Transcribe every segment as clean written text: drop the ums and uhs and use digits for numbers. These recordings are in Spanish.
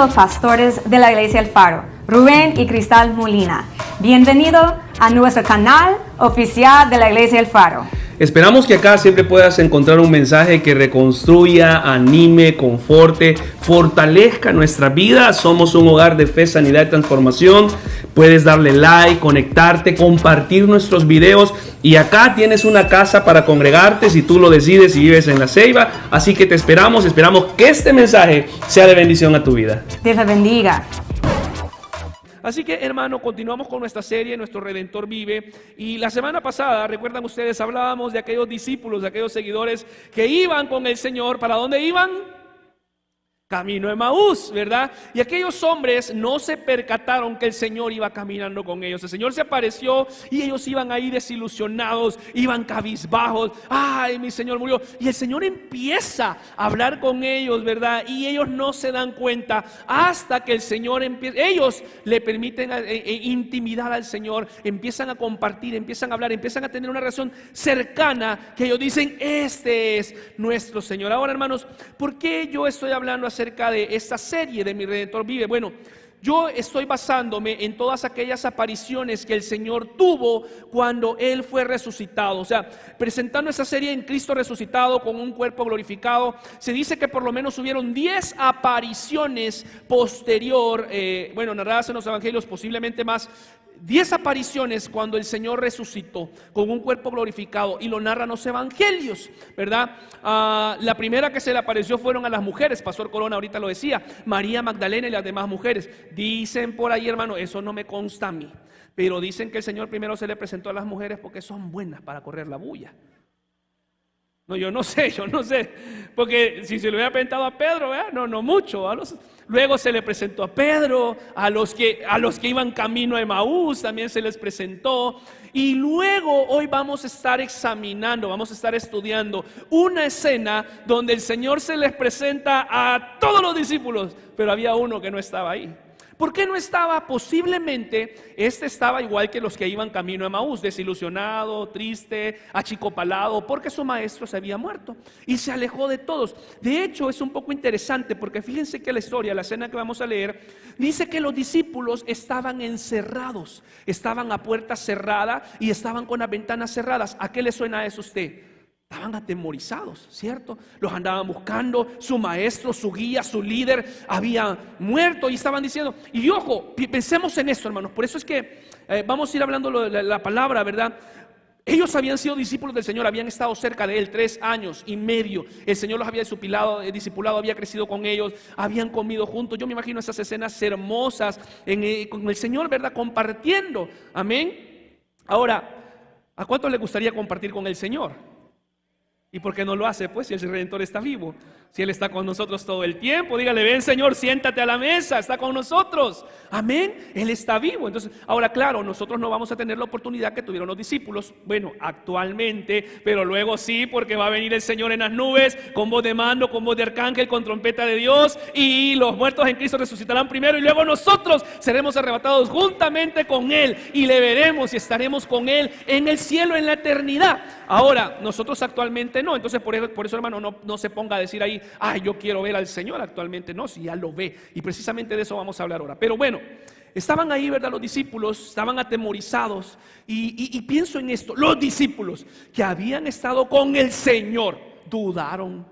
los pastores de la Iglesia El Faro, Rubén y Cristal Molina. Bienvenido a nuestro canal oficial de la Iglesia El Faro. Esperamos que acá siempre puedas encontrar un mensaje que reconstruya, anime, conforte, fortalezca nuestra vida. Somos un hogar de fe, sanidad y transformación. Puedes darle like, conectarte, compartir nuestros videos. Y acá tienes una casa para congregarte si tú lo decides y vives en La Ceiba. Así que te esperamos que este mensaje sea de bendición a tu vida. Dios te bendiga. Así que, hermano, continuamos con nuestra serie, Nuestro Redentor Vive. Y la semana pasada, recuerdan ustedes, hablábamos de aquellos discípulos, de aquellos seguidores que iban con el Señor. ¿Para dónde iban? Camino de Emaús, ¿verdad? Y aquellos hombres no se percataron que el Señor iba caminando con ellos. El Señor se apareció y ellos iban ahí desilusionados, iban cabizbajos. ¡Ay, mi Señor murió! Y el Señor empieza a hablar con ellos, ¿verdad? Y ellos no se dan cuenta hasta que el Señor empieza. Ellos le permiten intimidad al Señor, empiezan a compartir, empiezan a hablar, empiezan a tener una relación cercana que ellos dicen: este es nuestro Señor. Ahora, hermanos, ¿por qué yo estoy hablando acerca de esta serie de Mi Redentor Vive? Bueno, yo estoy basándome en todas aquellas apariciones que el Señor tuvo cuando Él fue resucitado. O sea, presentando esa serie en Cristo resucitado con un cuerpo glorificado, se dice que por lo menos hubieron 10 apariciones posterior, narradas en los evangelios, posiblemente más. 10 apariciones cuando el Señor resucitó con un cuerpo glorificado, y lo narran los evangelios, ¿verdad? La primera que se le apareció fueron a las mujeres. Pastor Corona ahorita lo decía, María Magdalena y las demás mujeres. Dicen por ahí, hermano, eso no me consta a mí, pero dicen que el Señor primero se le presentó a las mujeres porque son buenas para correr la bulla. No, yo no sé, porque si se le hubiera presentado a Pedro, ¿verdad? No mucho. Luego se le presentó a Pedro, a los que iban camino a Emaús también se les presentó. Y luego hoy vamos a estar examinando, vamos a estar estudiando una escena donde el Señor se les presenta a todos los discípulos, pero había uno que no estaba ahí. ¿Por qué no estaba? Posiblemente estaba igual que los que iban camino a Emaús, desilusionado, triste, achicopalado, porque su maestro se había muerto y se alejó de todos. De hecho, es un poco interesante porque fíjense que la historia, la escena que vamos a leer, dice que los discípulos estaban encerrados, estaban a puerta cerrada y estaban con las ventanas cerradas. ¿A qué le suena eso a usted? Estaban atemorizados, ¿cierto? Los andaban buscando, su maestro, su guía, su líder había muerto y estaban diciendo, y ojo, pensemos en esto, hermanos. Por eso es que vamos a ir hablando la palabra, ¿verdad? Ellos habían sido discípulos del Señor, habían estado cerca de Él 3 años y medio. El Señor los había discipulado, había crecido con ellos, habían comido juntos. Yo me imagino esas escenas hermosas con el Señor, ¿verdad? Compartiendo, amén. Ahora, ¿a cuántos les gustaría compartir con el Señor? ¿Y por qué no lo hace? Pues si el Redentor está vivo, si Él está con nosotros todo el tiempo. Dígale: ven, Señor, siéntate a la mesa, está con nosotros, amén. Él está vivo. Entonces, ahora claro, nosotros no vamos a tener la oportunidad que tuvieron los discípulos, bueno, actualmente, pero luego sí, porque va a venir el Señor en las nubes, con voz de mando, con voz de arcángel, con trompeta de Dios, y los muertos en Cristo resucitarán primero, y luego nosotros seremos arrebatados juntamente con Él, y le veremos y estaremos con Él en el cielo, en la eternidad. Ahora, nosotros actualmente no. Entonces por eso, hermano, no se ponga a decir ahí: ay, yo quiero ver al Señor. Actualmente no, si ya lo ve. Y precisamente de eso vamos a hablar ahora. Pero bueno, estaban ahí, ¿verdad? Los discípulos estaban atemorizados. Y pienso en esto: los discípulos que habían estado con el Señor dudaron.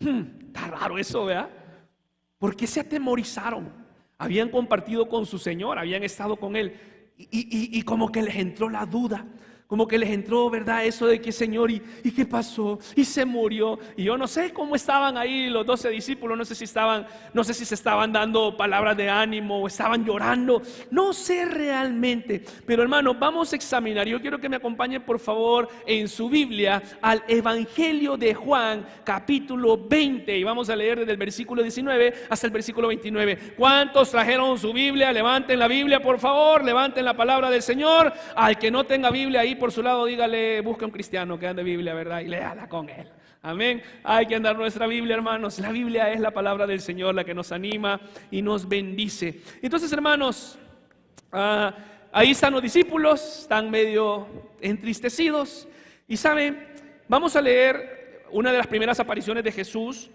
Está raro eso, ¿verdad? ¿Por qué se atemorizaron? Habían compartido con su Señor, habían estado con Él, y como que les entró la duda. Como que les entró, ¿verdad? Eso de que, Señor, ¿y qué pasó? Y se murió. Y yo no sé cómo estaban ahí los 12 discípulos. No sé si se estaban dando palabras de ánimo o estaban llorando. No sé realmente. Pero hermano, vamos a examinar. Yo quiero que me acompañen, por favor, en su Biblia al Evangelio de Juan, capítulo 20. Y vamos a leer desde el versículo 19 hasta el versículo 29. ¿Cuántos trajeron su Biblia? Levanten la Biblia, por favor. Levanten la palabra del Señor. Al que no tenga Biblia ahí por su lado, dígale: busque un cristiano que ande Biblia, ¿verdad? Y léala con él. Amén. Hay que andar nuestra Biblia, hermanos. La Biblia es la palabra del Señor, la que nos anima y nos bendice. Entonces, hermanos, ahí están los discípulos, están medio entristecidos. Y saben, vamos a leer una de las primeras apariciones de Jesús,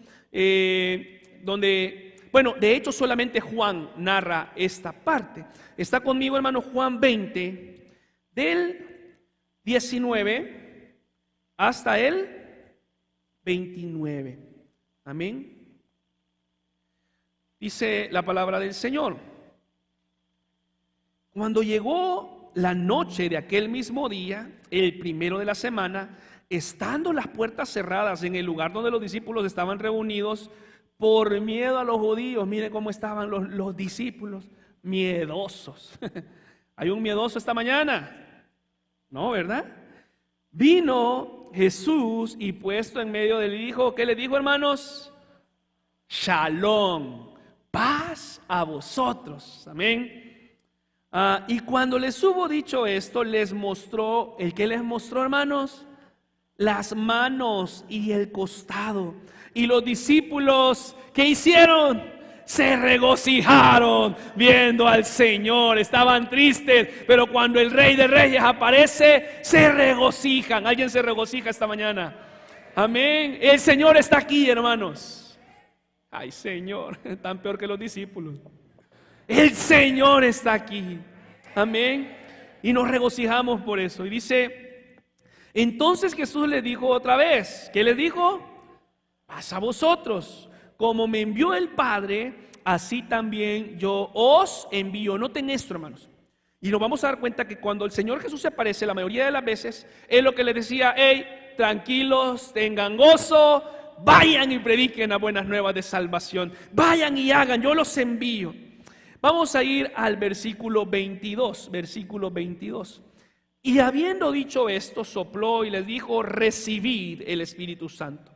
donde bueno, de hecho solamente Juan narra esta parte. Está conmigo, hermano, Juan 20, del 19 hasta el 29. Amén. Dice la palabra del Señor: cuando llegó la noche de aquel mismo día, el primero de la semana, estando las puertas cerradas en el lugar donde los discípulos estaban reunidos, por miedo a los judíos, mire cómo estaban los discípulos, miedosos. ¿Hay un miedoso esta mañana? No, ¿verdad? Vino Jesús y puesto en medio del hijo, ¿qué le dijo, hermanos? Shalom, paz a vosotros. Amén. Y cuando les hubo dicho esto, les mostró, ¿el qué les mostró, hermanos? Las manos y el costado. Y los discípulos, ¿qué hicieron? Se regocijaron viendo al Señor. Estaban tristes, pero cuando el Rey de Reyes aparece, se regocijan. ¿Alguien se regocija esta mañana? Amén. El Señor está aquí, hermanos. Ay, Señor, tan peor que los discípulos. El Señor está aquí. Amén. Y nos regocijamos por eso. Y dice, entonces Jesús les dijo otra vez, ¿qué les dijo? Paz a vosotros. Como me envió el Padre, así también yo os envío. Noten esto, hermanos. Y nos vamos a dar cuenta que cuando el Señor Jesús se aparece, la mayoría de las veces, es lo que les decía: hey, tranquilos, tengan gozo, vayan y prediquen las buenas nuevas de salvación. Vayan y hagan, yo los envío. Vamos a ir al versículo 22, versículo 22. Y habiendo dicho esto, sopló y les dijo: recibid el Espíritu Santo.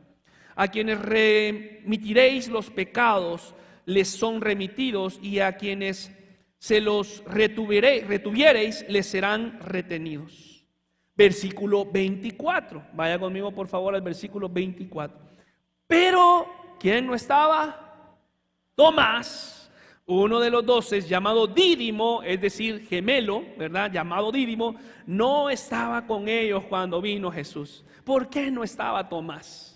A quienes remitiréis los pecados, les son remitidos, y a quienes se los retuviereis, les serán retenidos. Versículo 24. Vaya conmigo, por favor, al versículo 24. Pero, ¿quién no estaba? Tomás, uno de los 12, llamado Dídimo, es decir, gemelo, ¿verdad? Llamado Dídimo, no estaba con ellos cuando vino Jesús. ¿Por qué no estaba Tomás?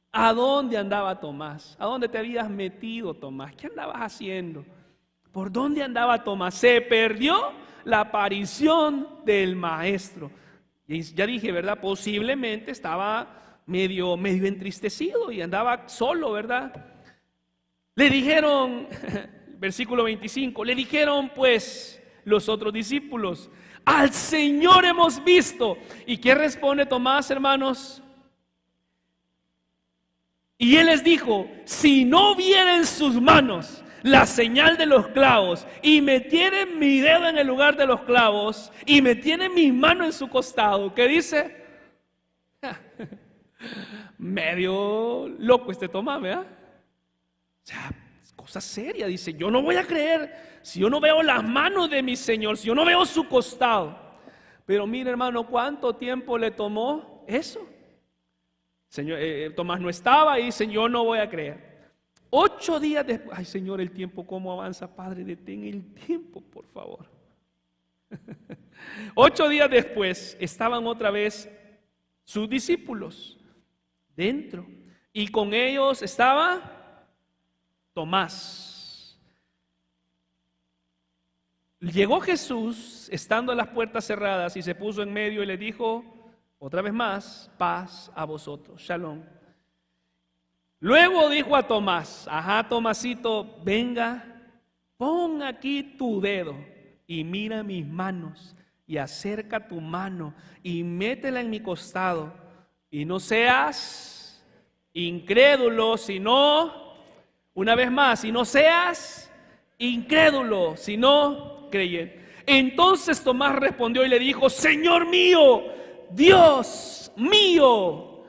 ¿A dónde andaba Tomás? ¿A dónde te habías metido, Tomás? ¿Qué andabas haciendo? ¿Por dónde andaba Tomás? Se perdió la aparición del Maestro. Y ya dije, ¿verdad? Posiblemente estaba medio entristecido y andaba solo, ¿verdad? Le dijeron, versículo 25, le dijeron pues los otros discípulos: al Señor hemos visto. ¿Y qué responde Tomás, hermanos? Y él les dijo: si no viera en sus manos la señal de los clavos, y metiera mi dedo en el lugar de los clavos, y metiera mi mano en su costado, ¿qué dice? Medio loco este Tomás, ¿verdad? O sea, cosa seria. Dice: yo no voy a creer si yo no veo las manos de mi Señor, si yo no veo su costado. Pero mire, hermano, ¿cuánto tiempo le tomó eso? Señor, Tomás no estaba y dice: yo no voy a creer. 8 días después, ay, Señor, el tiempo cómo avanza, Padre, detén el tiempo, por favor. 8 días después estaban otra vez sus discípulos dentro, y con ellos estaba Tomás. Llegó Jesús estando las puertas cerradas y se puso en medio y le dijo otra vez más: paz a vosotros, shalom. Luego dijo a Tomás: ajá, Tomasito, venga, pon aquí tu dedo y mira mis manos, y acerca tu mano y métela en mi costado, y no seas incrédulo, sino, una vez más, y no seas incrédulo, sino creyente. Entonces Tomás respondió y le dijo: Señor mío, Dios mío.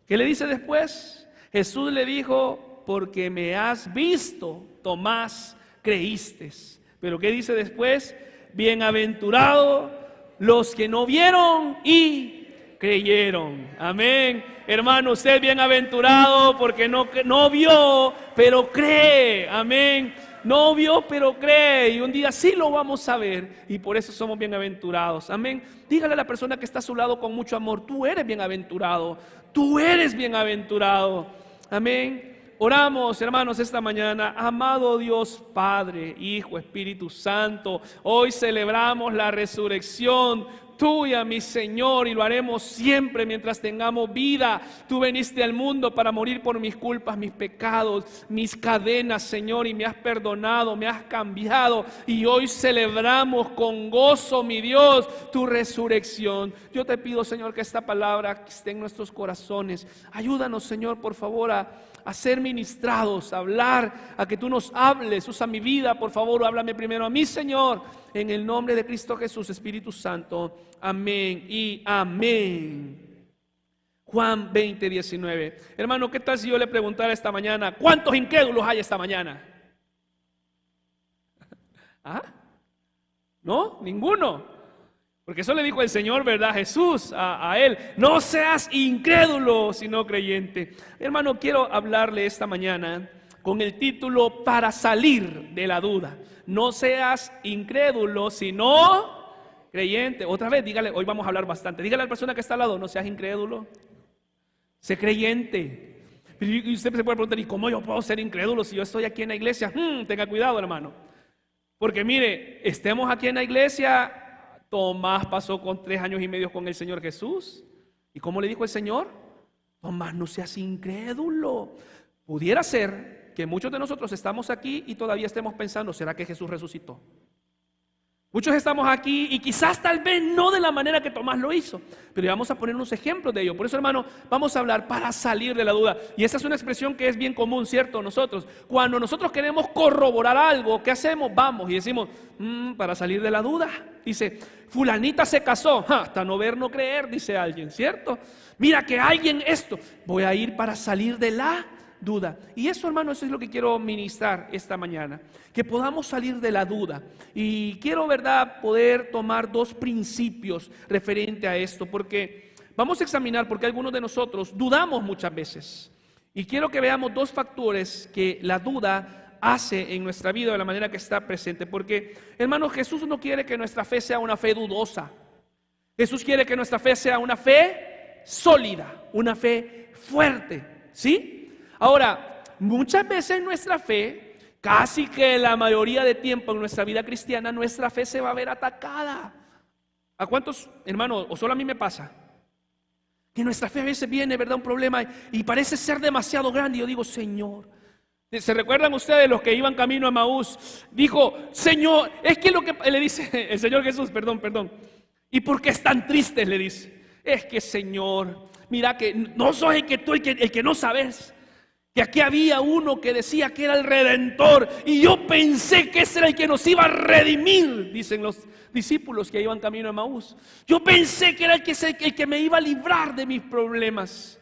¿Qué le dice después? Jesús le dijo: porque me has visto, Tomás, creíste. Pero ¿qué dice después? Bienaventurados los que no vieron y creyeron. Amén. Hermano, usted es bienaventurado porque no vio, pero cree. Amén. No vio, pero cree, y un día sí lo vamos a ver, y por eso somos bienaventurados. Amén. Dígale a la persona que está a su lado con mucho amor: tú eres bienaventurado, tú eres bienaventurado. Amén. Oramos, hermanos, esta mañana. Amado Dios Padre, Hijo, Espíritu Santo, hoy celebramos la resurrección tuya, mi Señor, y lo haremos siempre mientras tengamos vida. Tú viniste al mundo para morir por mis culpas, mis pecados, mis cadenas, Señor, y me has perdonado, me has cambiado, y hoy celebramos con gozo, mi Dios, tu resurrección. Yo te pido, Señor, que esta palabra esté en nuestros corazones. Ayúdanos, Señor, por favor, a ser ministrados, a hablar, a que tú nos hables. Usa mi vida, por favor, háblame primero a mí, Señor, en el nombre de Cristo Jesús, Espíritu Santo. Amén y amén. Juan 20:19. Hermano, ¿qué tal si yo le preguntara esta mañana, ¿cuántos incrédulos hay esta mañana? ¿Ah? ¿No? Ninguno. Porque eso le dijo el Señor, ¿verdad? Jesús a él: no seas incrédulo, sino creyente. Hermano, quiero hablarle esta mañana con el título: para salir de la duda. No seas incrédulo, sino creyente. Otra vez, dígale, hoy vamos a hablar bastante. Dígale a la persona que está al lado: no seas incrédulo, sé creyente. Y usted se puede preguntar: ¿y cómo yo puedo ser incrédulo si yo estoy aquí en la iglesia? Tenga cuidado, hermano. Porque mire, estemos aquí en la iglesia. Tomás pasó con 3 años y medio con el Señor Jesús. ¿Y cómo le dijo el Señor? Tomás, no seas incrédulo. Pudiera ser que muchos de nosotros estamos aquí y todavía estemos pensando: ¿será que Jesús resucitó? Muchos estamos aquí y quizás tal vez no de la manera que Tomás lo hizo, pero vamos a poner unos ejemplos de ello. Por eso, hermano, vamos a hablar para salir de la duda. Y esta es una expresión que es bien común, ¿cierto? Nosotros, cuando nosotros queremos corroborar algo, ¿qué hacemos? Vamos y decimos: para salir de la duda. Dice, fulanita se casó, hasta no ver, no creer, dice alguien, ¿cierto? Mira que alguien esto, voy a ir para salir de la duda. Y eso, hermano, eso es lo que quiero ministrar esta mañana, que podamos salir de la duda. Y quiero, ¿verdad?, poder tomar 2 principios referente a esto, porque vamos a examinar porque algunos de nosotros dudamos muchas veces. Y quiero que veamos 2 factores que la duda hace en nuestra vida de la manera que está presente. Porque, hermano, Jesús no quiere que nuestra fe sea una fe dudosa. Jesús quiere que nuestra fe sea una fe sólida, una fe fuerte, ¿sí? Ahora, muchas veces nuestra fe, casi que la mayoría de tiempo en nuestra vida cristiana, nuestra fe se va a ver atacada. ¿A cuántos, hermano, o solo a mí me pasa? Que nuestra fe a veces viene, ¿verdad?, un problema y parece ser demasiado grande. Y yo digo: Señor, ¿se recuerdan ustedes los que iban camino a Emaús? Dijo: Señor, es que lo que le dice el Señor Jesús, perdón. ¿Y por qué están tristes? Le dice: es que, Señor, mira que no sos el que no sabes. Que aquí había uno que decía que era el Redentor y yo pensé que ese era el que nos iba a redimir, dicen los discípulos que iban camino a Emaús. Yo pensé que era el que me iba a librar de mis problemas.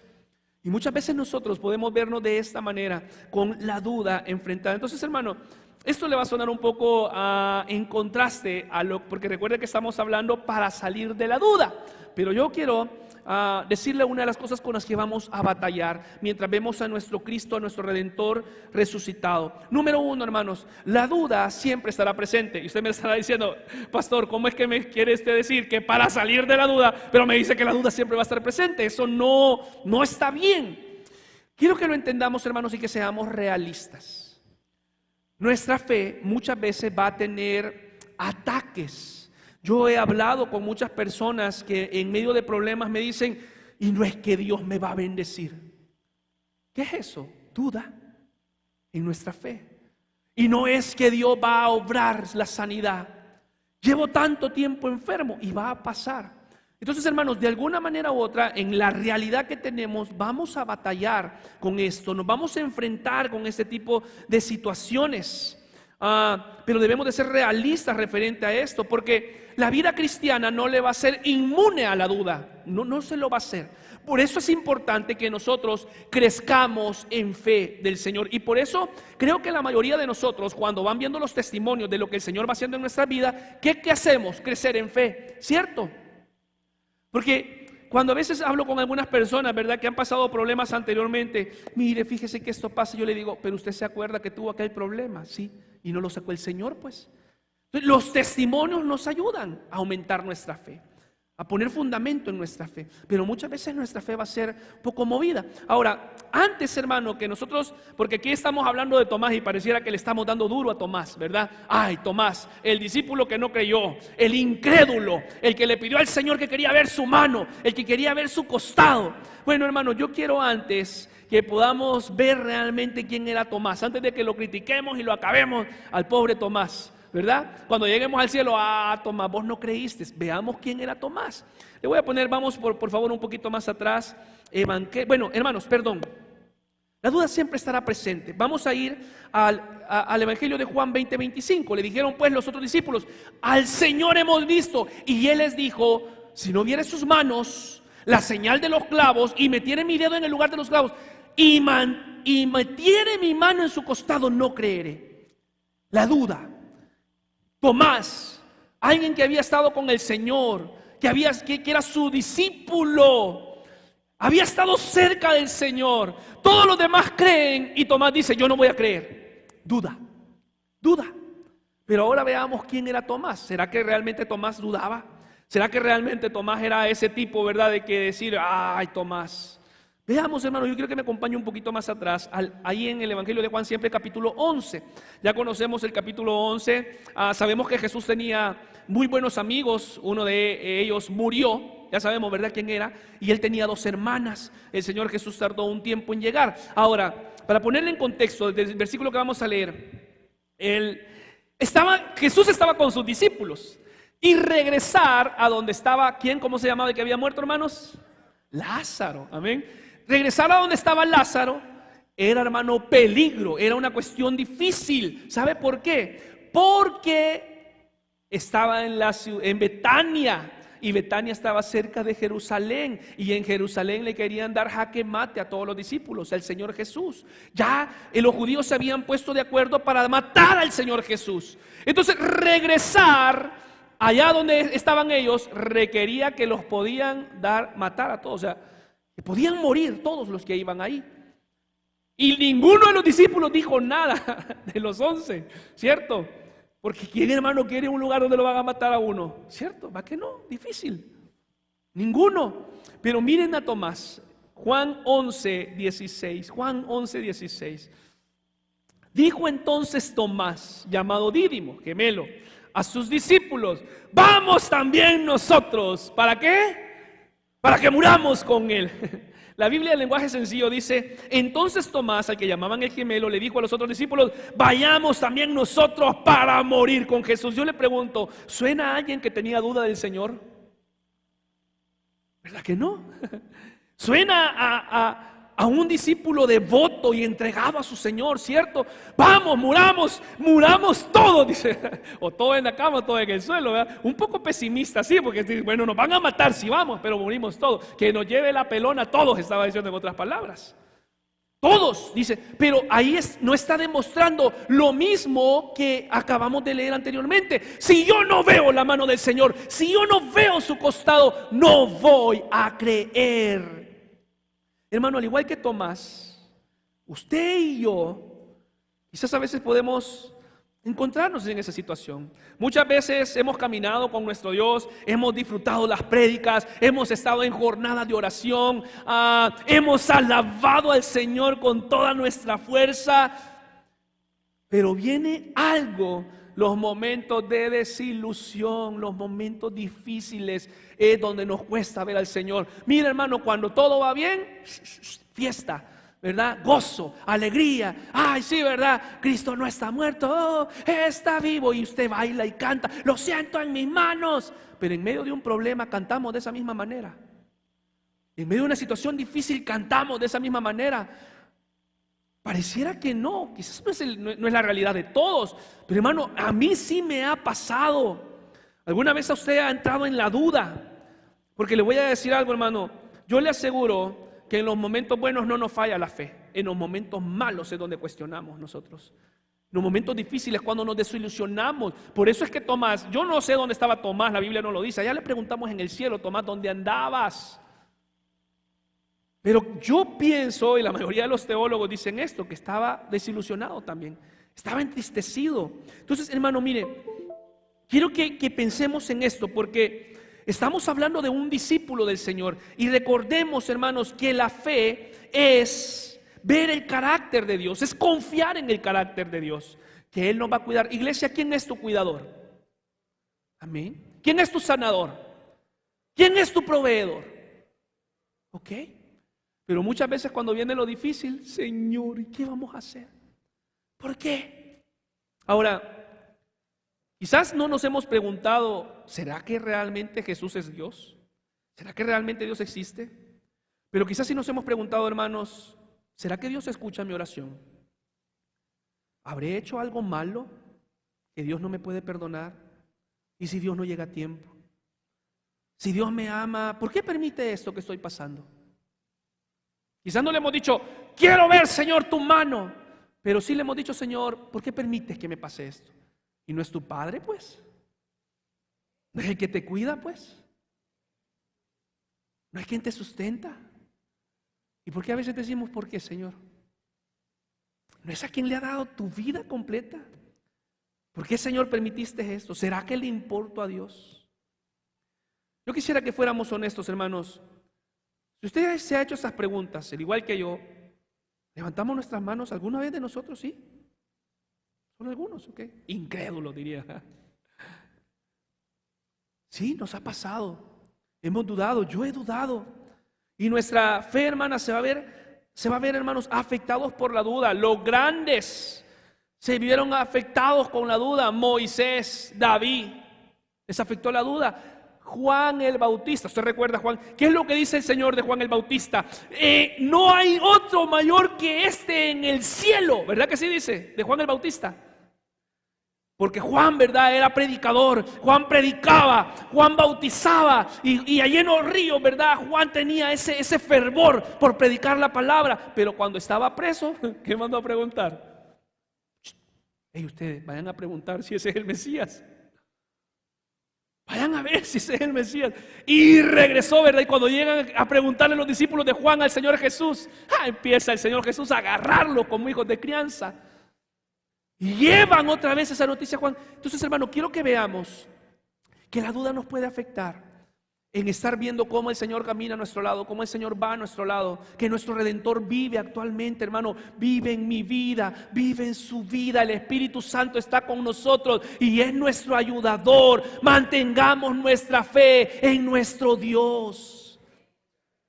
Y muchas veces nosotros podemos vernos de esta manera, con la duda enfrentada. Entonces, hermano, esto le va a sonar un poco en contraste porque recuerde que estamos hablando para salir de la duda. Pero yo quiero decirle una de las cosas con las que vamos a batallar mientras vemos a nuestro Cristo, a nuestro Redentor resucitado. Número 1, hermanos, la duda siempre estará presente. Y usted me estará diciendo: pastor, ¿cómo es que me quiere usted decir que para salir de la duda? Pero me dice que la duda siempre va a estar presente. Eso no está bien. Quiero que lo entendamos, hermanos, y que seamos realistas. Nuestra fe muchas veces va a tener ataques. Yo he hablado con muchas personas que en medio de problemas me dicen: y no es que Dios me va a bendecir. ¿Qué es eso? Duda en nuestra fe. Y no es que Dios va a obrar la sanidad. Llevo tanto tiempo enfermo y va a pasar. Entonces, hermanos, de alguna manera u otra, en la realidad que tenemos, vamos a batallar con esto. Nos vamos a enfrentar con este tipo de situaciones. Pero debemos de ser realistas referente a esto, porque la vida cristiana no le va a ser inmune a la duda. No se lo va a hacer. Por eso es importante que nosotros crezcamos en fe del Señor. Y por eso creo que la mayoría de nosotros, cuando van viendo los testimonios de lo que el Señor va haciendo en nuestra vida, ¿qué hacemos? Crecer en fe, ¿cierto? Porque cuando a veces hablo con algunas personas, ¿verdad?, que han pasado problemas anteriormente: mire, fíjese que esto pasa. Yo le digo: pero usted se acuerda que tuvo aquel problema, ¿sí? Y no lo sacó el Señor, pues. Entonces, los testimonios nos ayudan a aumentar nuestra fe. a poner fundamento en nuestra fe. Pero muchas veces nuestra fe va a ser poco movida. Ahora, antes, hermano, que nosotros, porque aquí estamos hablando de Tomás y pareciera que le estamos dando duro a Tomás, ¿verdad? Ay, Tomás, el discípulo que no creyó, el incrédulo, el que le pidió al Señor que quería ver su mano, el que quería ver su costado. Bueno, hermano, yo quiero antes que podamos ver realmente quién era Tomás, antes de que lo critiquemos y lo acabemos al pobre Tomás, ¿verdad? Cuando lleguemos al cielo, Tomás, vos no creíste. Veamos quién era Tomás. Le voy a poner, vamos por favor un poquito más atrás. Bueno, hermanos, perdón. La duda siempre estará presente. Vamos a ir al Evangelio de Juan 20:25. Le dijeron pues los otros discípulos: al Señor hemos visto. Y Él les dijo: si no viere sus manos, la señal de los clavos, y metiere mi dedo en el lugar de los clavos, y metiere mi mano en su costado, no creeré. La duda. Tomás, alguien que había estado con el Señor, que era su discípulo, había estado cerca del Señor. Todos los demás creen y Tomás dice: yo no voy a creer. Duda. Pero ahora veamos quién era Tomás. ¿Será que realmente Tomás dudaba? ¿Será que realmente Tomás era ese tipo, verdad, de que decir: ay, Tomás? Veamos, hermano, yo quiero que me acompañe un poquito más atrás, ahí en el Evangelio de Juan, siempre capítulo 11. Ya conocemos el capítulo 11, sabemos que Jesús tenía muy buenos amigos, uno de ellos murió, ya sabemos, ¿verdad?, quién era, y él tenía 2 hermanas. El Señor Jesús tardó un tiempo en llegar. Ahora, para ponerle en contexto, del versículo que vamos a leer, Jesús estaba con sus discípulos, y regresar a donde estaba, ¿quién? ¿Cómo se llamaba el que había muerto, hermanos? Lázaro, amén. Regresar a donde estaba Lázaro era, hermano, peligro, era una cuestión difícil. ¿Sabe por qué? Porque estaba en Betania, y Betania estaba cerca de Jerusalén, y en Jerusalén le querían dar jaque mate a todos los discípulos, al Señor Jesús. Ya los judíos se habían puesto de acuerdo para matar al Señor Jesús. Entonces regresar allá donde estaban ellos requería que los podían matar a todos, o sea, que podían morir todos los que iban ahí. Y ninguno de los discípulos dijo nada de los 11, ¿cierto? Porque ¿quién, hermano, quiere un lugar donde lo van a matar a uno? ¿Cierto? ¿Va que no? Difícil. Ninguno. Pero miren a Tomás, Juan 11:16. Juan 11:16. Dijo entonces Tomás, llamado Dídimo, gemelo, a sus discípulos: vamos también nosotros. ¿Para qué? Para que muramos con él. La Biblia en lenguaje sencillo dice: entonces Tomás, al que llamaban el gemelo, le dijo a los otros discípulos: vayamos también nosotros para morir con Jesús. Yo le pregunto, ¿suena a alguien que tenía duda del Señor? ¿Verdad que no? Suena a un discípulo devoto y entregado a su Señor, ¿cierto? Vamos, muramos todos, dice. O todos en la cama, o todos en el suelo, ¿verdad? Un poco pesimista, sí, porque bueno, nos van a matar si vamos, pero morimos todos. Que nos lleve la pelona, todos, estaba diciendo en otras palabras. Todos, dice, pero ahí no está demostrando lo mismo que acabamos de leer anteriormente. Si yo no veo la mano del Señor, si yo no veo su costado, no voy a creer. Hermano, al igual que Tomás, usted y yo, quizás a veces podemos encontrarnos en esa situación. Muchas veces hemos caminado con nuestro Dios, hemos disfrutado las prédicas, hemos estado en jornadas de oración, hemos alabado al Señor con toda nuestra fuerza, pero viene algo, los momentos de desilusión, los momentos difíciles, es donde nos cuesta ver al Señor. Mira, hermano, cuando todo va bien, fiesta, ¿verdad? Gozo, alegría. Ay, sí, ¿verdad? Cristo no está muerto, está vivo. Y usted baila y canta: lo siento en mis manos. Pero en medio de un problema cantamos de esa misma manera. En medio de una situación difícil cantamos de esa misma manera. Pareciera que no, quizás no es la realidad de todos, pero hermano, a mí sí me ha pasado. ¿Alguna vez a usted ha entrado en la duda? Porque le voy a decir algo, hermano. Yo le aseguro que en los momentos buenos no nos falla la fe. En los momentos malos es donde cuestionamos nosotros. En los momentos difíciles, cuando nos desilusionamos. Por eso es que Tomás, yo no sé dónde estaba Tomás, la Biblia no lo dice. Allá le preguntamos en el cielo: Tomás, ¿dónde andabas? Pero yo pienso, y la mayoría de los teólogos dicen esto, que estaba desilusionado también, estaba entristecido. Entonces, hermano, mire, quiero que pensemos en esto, porque Estamos hablando de un discípulo del Señor. Y recordemos, hermanos, que la fe es ver el carácter de Dios, es confiar en el carácter de Dios, que Él nos va a cuidar. Iglesia, ¿quién es tu cuidador? Amén. ¿Quién es tu sanador? ¿Quién es tu proveedor? ¿Ok? Pero muchas veces cuando viene lo difícil, Señor, ¿y qué vamos a hacer? ¿Por qué? Ahora, quizás no nos hemos preguntado, ¿será que realmente Jesús es Dios? ¿Será que realmente Dios existe? Pero quizás sí nos hemos preguntado, hermanos, ¿será que Dios escucha mi oración? ¿Habré hecho algo malo que Dios no me puede perdonar? ¿Y si Dios no llega a tiempo? Si Dios me ama, ¿por qué permite esto que estoy pasando? Quizás no le hemos dicho, quiero ver, Señor, tu mano. Pero sí le hemos dicho, Señor, ¿por qué permites que me pase esto? ¿Y no es tu Padre, pues? ¿No es el que te cuida, pues? ¿No es quien te sustenta? ¿Y por qué a veces decimos, por qué, Señor? ¿No es a quien le ha dado tu vida completa? ¿Por qué, Señor, permitiste esto? ¿Será que le importo a Dios? Yo quisiera que fuéramos honestos, hermanos. Si usted se ha hecho esas preguntas, al igual que yo, ¿levantamos nuestras manos alguna vez de nosotros? Sí. Son algunos, ¿ok? Incrédulos, diría. Sí, nos ha pasado. Hemos dudado, yo he dudado. Y nuestra fe, hermana, se va a ver, hermanos, afectados por la duda. Los grandes se vieron afectados con la duda. Moisés, David, les afectó la duda. Juan el Bautista, ¿usted recuerda, Juan? ¿Qué es lo que dice el Señor de Juan el Bautista? No hay otro mayor que este en el cielo, ¿verdad que sí dice? De Juan el Bautista. Porque Juan, ¿verdad? Era predicador, Juan predicaba, Juan bautizaba y allí en los ríos, ¿verdad? Juan tenía ese fervor por predicar la palabra, pero cuando estaba preso, ¿qué mandó a preguntar? Ustedes vayan a preguntar si ese es el Mesías. Vayan a ver si ese es el Mesías. Y regresó, ¿verdad? Y cuando llegan a preguntarle los discípulos de Juan al Señor Jesús, empieza el Señor Jesús a agarrarlo como hijos de crianza. Y llevan otra vez esa noticia a Juan. Entonces, hermano, quiero que veamos que la duda nos puede afectar en estar viendo cómo el Señor camina a nuestro lado, cómo el Señor va a nuestro lado, que nuestro Redentor vive actualmente, hermano, vive en mi vida, vive en su vida, el Espíritu Santo está con nosotros y es nuestro ayudador. Mantengamos nuestra fe en nuestro Dios.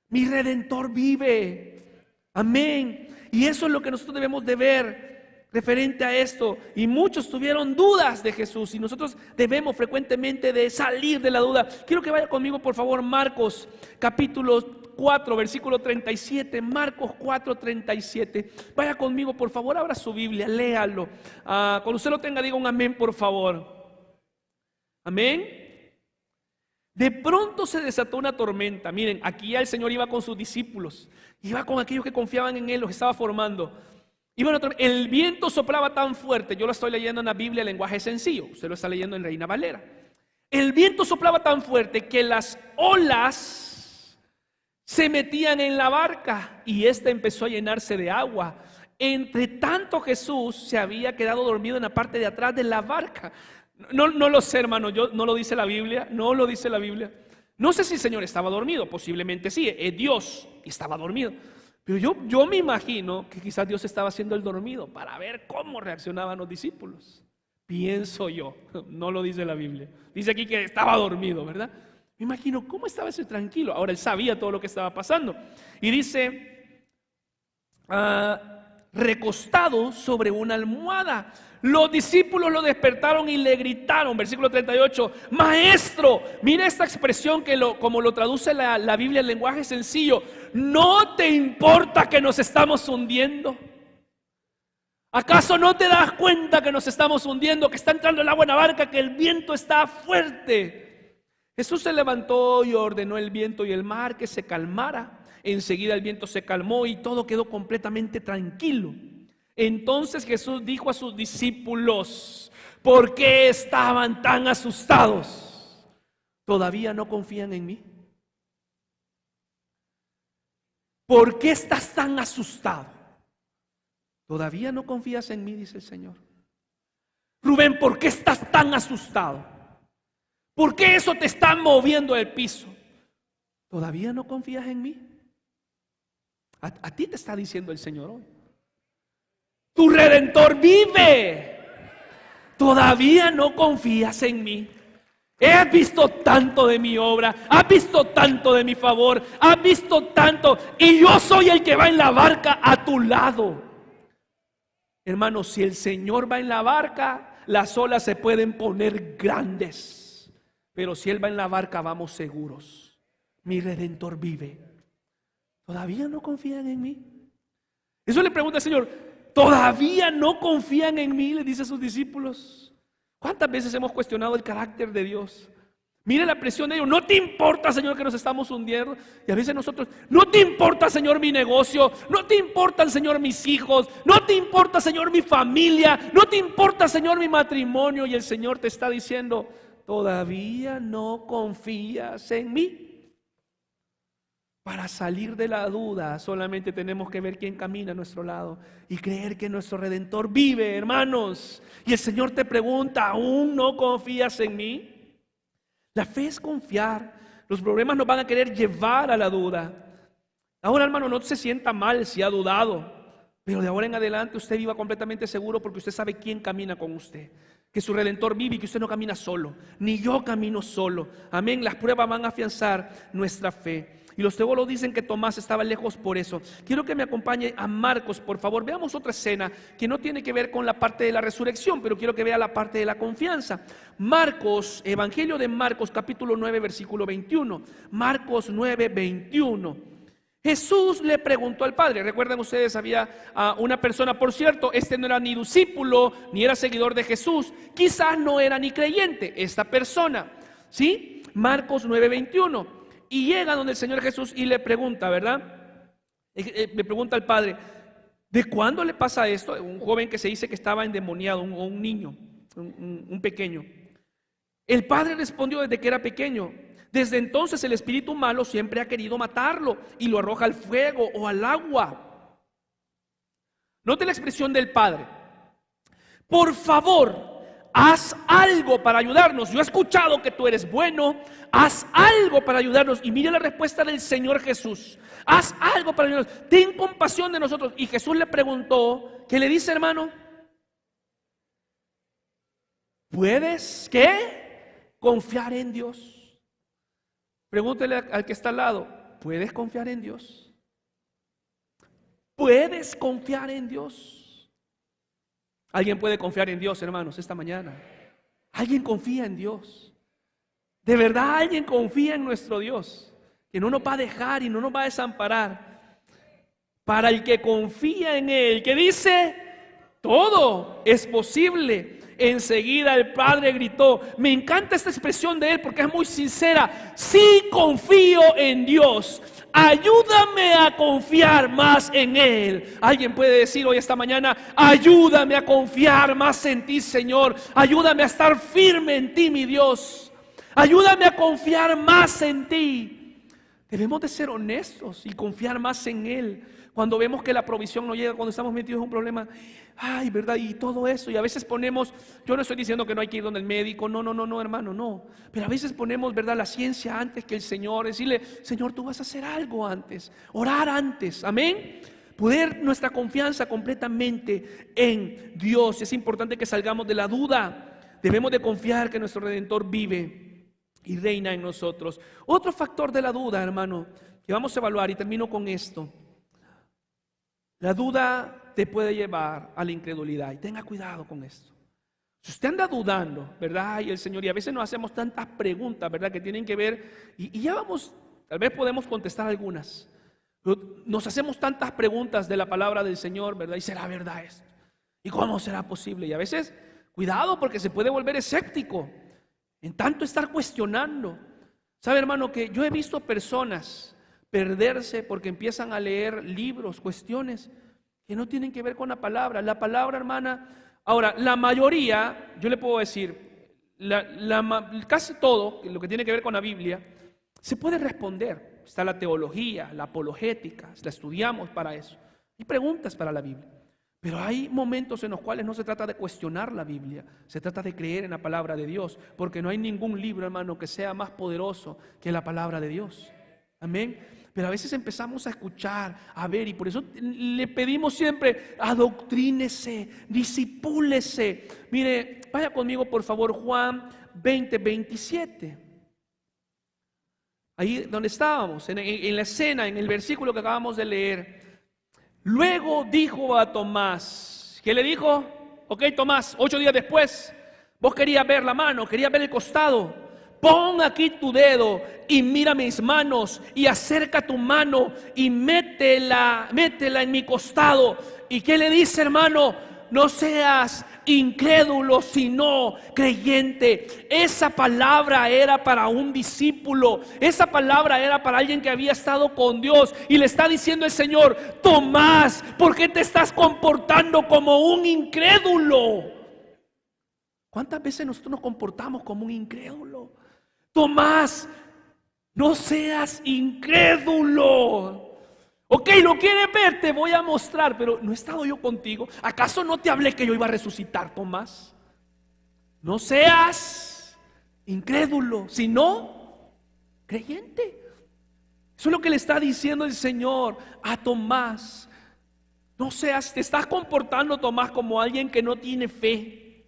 Mi Redentor vive, amén. Y eso es lo que nosotros debemos de ver referente a esto. Y muchos tuvieron dudas de Jesús y nosotros debemos frecuentemente de salir de la duda. Quiero que vaya conmigo, por favor, Marcos capítulo 4, versículo 37. Marcos 4, 37. Vaya conmigo, por favor, abra su Biblia, léalo. Cuando usted lo tenga, diga un amén, por favor. Amén. De pronto se desató una tormenta. Miren, aquí ya el Señor iba con sus discípulos, iba con aquellos que confiaban en Él, los estaba formando. Y bueno, el viento soplaba tan fuerte. Yo lo estoy leyendo en la Biblia, lenguaje sencillo. Usted lo está leyendo en Reina Valera. El viento soplaba tan fuerte que las olas se metían en la barca y ésta empezó a llenarse de agua. Entre tanto, Jesús se había quedado dormido en la parte de atrás de la barca. No lo sé, hermano. No lo dice la Biblia. No lo dice la Biblia. No sé si el Señor estaba dormido. Posiblemente sí. Es Dios y estaba dormido. Pero yo me imagino que quizás Dios estaba haciendo el dormido para ver cómo reaccionaban los discípulos. Pienso yo, no lo dice la Biblia. Dice aquí que estaba dormido, ¿verdad? Me imagino cómo estaba ese tranquilo. Ahora él sabía todo lo que estaba pasando. Y dice, recostado sobre una almohada. Los discípulos lo despertaron y le gritaron, versículo 38, Maestro, mira esta expresión que como lo traduce la Biblia en lenguaje sencillo, ¿no te importa que nos estamos hundiendo? ¿Acaso no te das cuenta que nos estamos hundiendo, que está entrando el agua en la barca, que el viento está fuerte? Jesús se levantó y ordenó el viento y el mar que se calmara. Enseguida el viento se calmó y todo quedó completamente tranquilo. Entonces Jesús dijo a sus discípulos, ¿por qué estaban tan asustados? ¿Todavía no confían en mí? ¿Por qué estás tan asustado? ¿Todavía no confías en mí? Dice el Señor. Rubén, ¿por qué estás tan asustado? ¿Por qué eso te está moviendo el piso? ¿Todavía no confías en mí? A ti te está diciendo el Señor hoy. Tu Redentor vive. ¿Todavía no confías en mí? Has visto tanto de mi obra, has visto tanto de mi favor, has visto tanto, y yo soy el que va en la barca a tu lado. Hermanos, si el Señor va en la barca, las olas se pueden poner grandes, pero si Él va en la barca, vamos seguros. Mi Redentor vive. ¿Todavía no confían en mí? Eso le pregunta al Señor. ¿Todavía no confían en mí? Le dice a sus discípulos. ¿Cuántas veces hemos cuestionado el carácter de Dios? Mira la presión de ellos. ¿No te importa, Señor, que nos estamos hundiendo? Y a veces nosotros, ¿no te importa, Señor, mi negocio? ¿No te importan, Señor, mis hijos? ¿No te importa, Señor, mi familia? ¿No te importa, Señor, mi matrimonio? Y el Señor te está diciendo, ¿todavía no confías en mí? Para salir de la duda solamente tenemos que ver quién camina a nuestro lado y creer que nuestro Redentor vive, hermanos. Y el Señor te pregunta, ¿aún no confías en mí? La fe es confiar. Los problemas nos van a querer llevar a la duda. Ahora, hermano, no se sienta mal si ha dudado, pero de ahora en adelante usted viva completamente seguro porque usted sabe quién camina con usted. Que su Redentor vive y que usted no camina solo, ni yo camino solo. Amén. Las pruebas van a afianzar nuestra fe. Y los teólogos dicen que Tomás estaba lejos por eso. Quiero que me acompañe a Marcos, por favor. Veamos otra escena que no tiene que ver con la parte de la resurrección, pero quiero que vea la parte de la confianza. Marcos, Evangelio de Marcos, capítulo 9, versículo 21. Marcos 9, 21. Jesús le preguntó al Padre. Recuerdan ustedes, había una persona, por cierto, este no era ni discípulo, ni era seguidor de Jesús. Quizás no era ni creyente esta persona. ¿Sí? Marcos 9, 21. Y llega donde el Señor Jesús y le pregunta, ¿verdad? Le pregunta al Padre, ¿de cuándo le pasa esto? Un joven que se dice que estaba endemoniado, un niño, un pequeño. El Padre respondió desde que era pequeño. Desde entonces el espíritu malo siempre ha querido matarlo y lo arroja al fuego o al agua. Note la expresión del Padre. Por favor, haz algo para ayudarnos. Yo he escuchado que tú eres bueno. Haz algo para ayudarnos. Y mire la respuesta del Señor Jesús. Haz algo para ayudarnos. Ten compasión de nosotros. Y Jesús le preguntó, ¿qué le dice, hermano? ¿Puedes qué? Confiar en Dios. Pregúntele al que está al lado, ¿puedes confiar en Dios? ¿Puedes confiar en Dios? ¿Alguien puede confiar en Dios, hermanos, esta mañana? ¿Alguien confía en Dios? ¿De verdad alguien confía en nuestro Dios? Que no nos va a dejar y no nos va a desamparar. Para el que confía en Él, que dice, todo es posible. Enseguida el Padre gritó. Me encanta esta expresión de Él porque es muy sincera. Sí confío en Dios. Ayúdame a confiar más en Él. Alguien puede decir hoy esta mañana, ayúdame a confiar más en ti, Señor. Ayúdame a estar firme en ti, mi Dios. Ayúdame a confiar más en ti. Debemos de ser honestos y confiar más en Él. Cuando vemos que la provisión no llega, cuando estamos metidos en un problema, ay, ¿verdad? Y todo eso, y a veces ponemos, yo no estoy diciendo que no hay que ir donde el médico, no, hermano, no. Pero a veces ponemos, ¿verdad? La ciencia antes que el Señor, decirle, Señor, tú vas a hacer algo antes, orar antes, amén. Poner nuestra confianza completamente en Dios. Es importante que salgamos de la duda. Debemos de confiar que nuestro Redentor vive y reina en nosotros. Otro factor de la duda, hermano, que vamos a evaluar, y termino con esto. La duda te puede llevar a la incredulidad y tenga cuidado con esto. Si usted anda dudando, ¿verdad? Ay, el Señor, y a veces nos hacemos tantas preguntas, ¿verdad? Que tienen que ver, y ya vamos, tal vez podemos contestar algunas. Pero nos hacemos tantas preguntas de la palabra del Señor, ¿verdad? ¿Y será verdad esto? ¿Y cómo será posible? Y a veces, cuidado porque se puede volver escéptico en tanto estar cuestionando. ¿Sabe, hermano, que yo he visto personas perderse porque empiezan a leer libros, cuestiones que no tienen que ver con la palabra? La palabra, hermana, ahora, la mayoría, yo le puedo decir, casi todo lo que tiene que ver con la Biblia se puede responder. Está la teología, la apologética, la estudiamos para eso. Hay preguntas para la Biblia. Pero hay momentos en los cuales no se trata de cuestionar la Biblia, se trata de creer en la palabra de Dios, porque no hay ningún libro, hermano, que sea más poderoso que la palabra de Dios. Amén. Pero a veces empezamos a escuchar, a ver, y por eso le pedimos siempre: adoctrínese, disipúlese. Mire, vaya conmigo por favor, Juan 20:27. Ahí donde estábamos, en la escena, en el versículo que acabamos de leer. Luego dijo a Tomás, ¿qué le dijo? Ok, Tomás, 8 días después, vos querías ver la mano, querías ver el costado. Pon aquí tu dedo y mira mis manos, y acerca tu mano y métela en mi costado. ¿Y qué le dice, hermano? No seas incrédulo, sino creyente. Esa palabra era para un discípulo, esa palabra era para alguien que había estado con Dios, y le está diciendo el Señor: Tomás, ¿por qué te estás comportando como un incrédulo? ¿Cuántas veces nosotros nos comportamos como un incrédulo? Tomás, no seas incrédulo. Ok, ¿lo quieres ver? Te voy a mostrar, pero ¿no he estado yo contigo? ¿Acaso no te hablé que yo iba a resucitar, Tomás? No seas incrédulo, sino creyente. Eso es lo que le está diciendo el Señor a Tomás. No seas, te estás comportando, Tomás, como alguien que no tiene fe.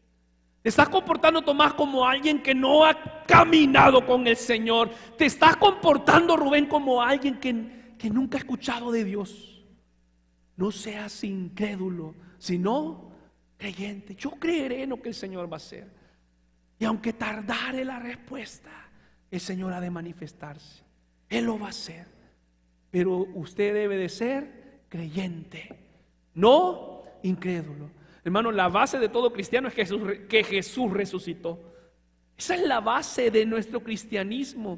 Te estás comportando, Tomás, como alguien que no ha caminado con el Señor. Te estás comportando, Rubén, como alguien que nunca ha escuchado de Dios. No seas incrédulo, sino creyente. Yo creeré en lo que el Señor va a hacer. Y aunque tardare la respuesta, el Señor ha de manifestarse. Él lo va a hacer. Pero usted debe de ser creyente, no incrédulo. Hermano, la base de todo cristiano es que Jesús resucitó. Esa es la base de nuestro cristianismo.